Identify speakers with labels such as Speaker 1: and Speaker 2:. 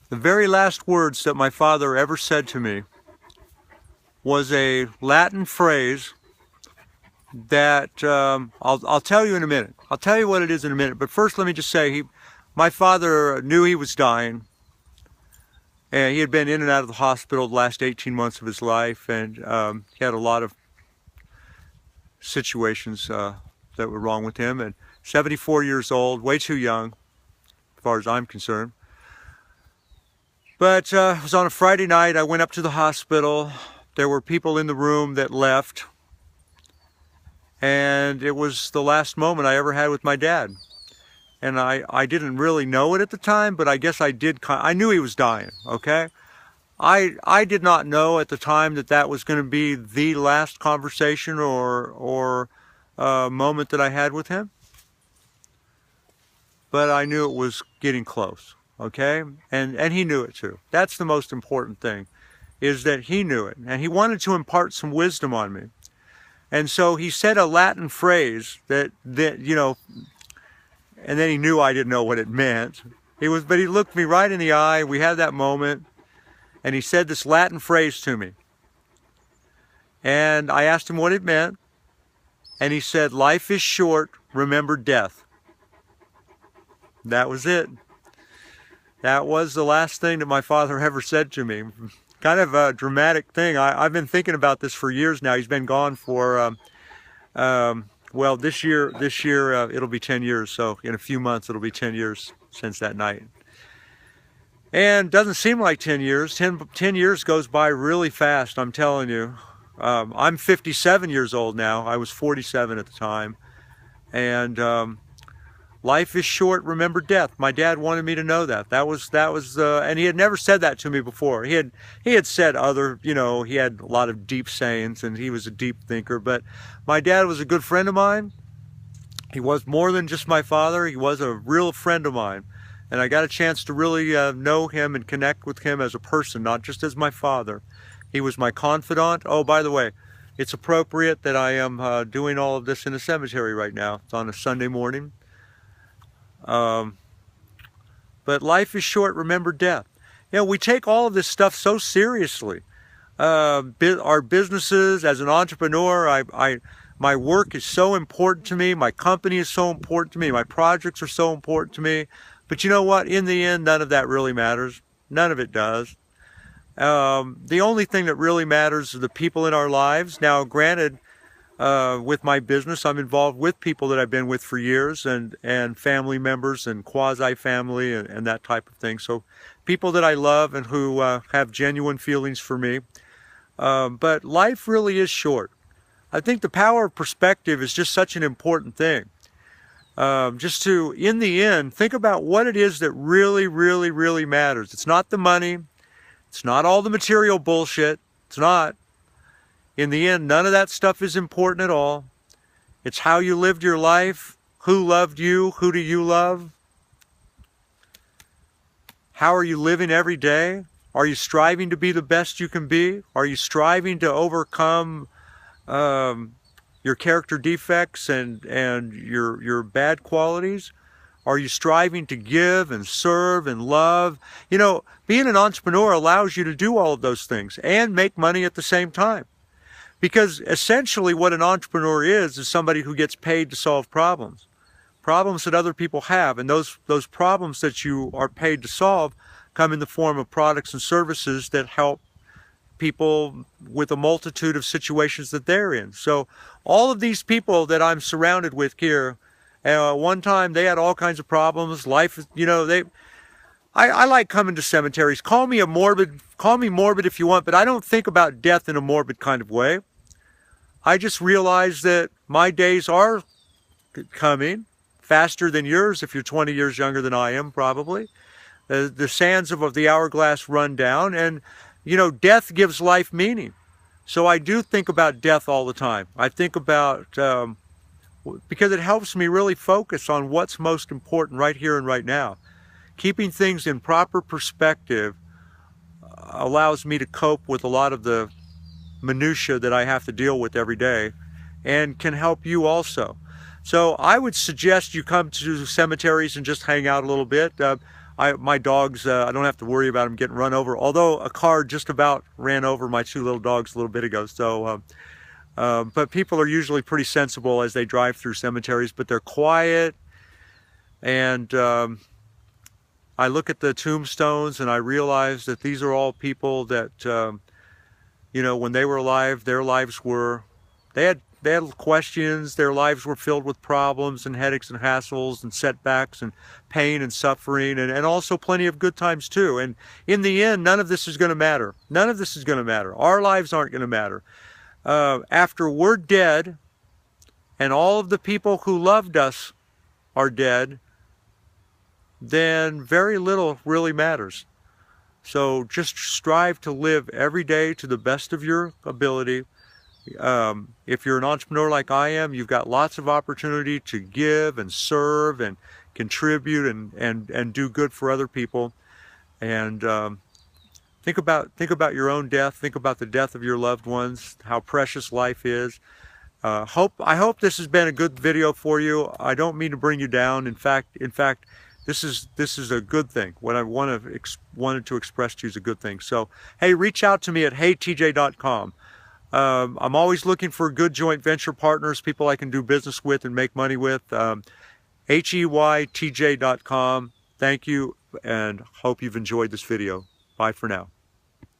Speaker 1: The very last words that my father ever said to me was a Latin phrase that I'll tell you in a minute. I'll tell you what it is in a minute. But first, let me just say, my father knew he was dying, and he had been in and out of the hospital the last 18 months of his life, and he had a lot of situations that were wrong with him. And 74 years old, way too young, as far as I'm concerned. But it was on a Friday night. I went up to the hospital. There were people in the room that left. And it was the last moment I ever had with my dad. And I didn't really know it at the time, but I guess I did. I knew he was dying, okay? I did not know at the time that that was going to be the last conversation or moment that I had with him. But I knew it was getting close, okay? And he knew it too. That's the most important thing, is that he knew it. And he wanted to impart some wisdom on me. And so he said a Latin phrase that you know, and then he knew I didn't know what it meant. But he looked me right in the eye. We had that moment, and he said this Latin phrase to me. And I asked him what it meant, and he said, "Life is short, remember death." That was it. That was the last thing that my father ever said to me. Kind of a dramatic thing. I've been thinking about this for years now. He's been gone for, well, this year it'll be 10 years. So in a few months, it'll be 10 years since that night. And doesn't seem like 10 years. 10 years goes by really fast, I'm telling you. I'm 57 years old now. I was 47 at the time. And life is short, remember death. My dad wanted me to know that. That was, and he had never said that to me before. He had said other, you know, he had a lot of deep sayings, and he was a deep thinker. But my dad was a good friend of mine. He was more than just my father. He was a real friend of mine, and I got a chance to really know him and connect with him as a person, not just as my father. He was my confidant. Oh, by the way, it's appropriate that I am doing all of this in a cemetery right now. It's on a Sunday morning. But life is short, remember death. You know, we take all of this stuff so seriously. Our businesses, as an entrepreneur, my work is so important to me. My company is so important to me. My projects are so important to me. But you know what? In the end, none of that really matters. None of it does. The only thing that really matters are the people in our lives. Now, granted, with my business, I'm involved with people that I've been with for years, and family members and quasi-family and that type of thing. So people that I love and who have genuine feelings for me. But life really is short. I think the power of perspective is just such an important thing. Just to, in the end, think about what it is that really, really, really matters. It's not the money. It's not all the material bullshit. It's not. In the end, none of that stuff is important at all. It's how you lived your life, who loved you, who do you love, how are you living every day? Are you striving to be the best you can be? Are you striving to overcome your character defects and your bad qualities? Are you striving to give and serve and love? You know, being an entrepreneur allows you to do all of those things and make money at the same time. Because essentially what an entrepreneur is somebody who gets paid to solve problems. Problems that other people have. And those problems that you are paid to solve come in the form of products and services that help people with a multitude of situations that they're in. So all of these people that I'm surrounded with here, one time they had all kinds of problems. Life, you know, I like coming to cemeteries. Call me morbid if you want, but I don't think about death in a morbid kind of way. I just realize that my days are coming faster than yours if you're 20 years younger than I am, probably. The sands of the hourglass run down, and, you know, death gives life meaning. So I do think about death all the time. I think about, because it helps me really focus on what's most important right here and right now. Keeping things in proper perspective allows me to cope with a lot of the minutia that I have to deal with every day, and can help you also. So I would suggest you come to cemeteries and just hang out a little bit. my dogs, I don't have to worry about them getting run over, although a car just about ran over my 2 little dogs a little bit ago. So, but people are usually pretty sensible as they drive through cemeteries, but they're quiet. And I look at the tombstones and I realize that these are all people that, you know, when they were alive, their lives were, they had questions, their lives were filled with problems and headaches and hassles and setbacks and pain and suffering, and also plenty of good times too. And in the end, none of this is going to matter. None of this is going to matter. Our lives aren't going to matter. After we're dead and all of the people who loved us are dead, then very little really matters. So just strive to live every day to the best of your ability. If you're an entrepreneur like I am, you've got lots of opportunity to give and serve and contribute and do good for other people. And think about your own death. Think about the death of your loved ones, how precious life is. I hope this has been a good video for you. I don't mean to bring you down. In fact, this is a good thing. What I wanted to express to you is a good thing. So, hey, reach out to me at heytj.com. I'm always looking for good joint venture partners, people I can do business with and make money with. heytj.com. Thank you, and hope you've enjoyed this video. Bye for now.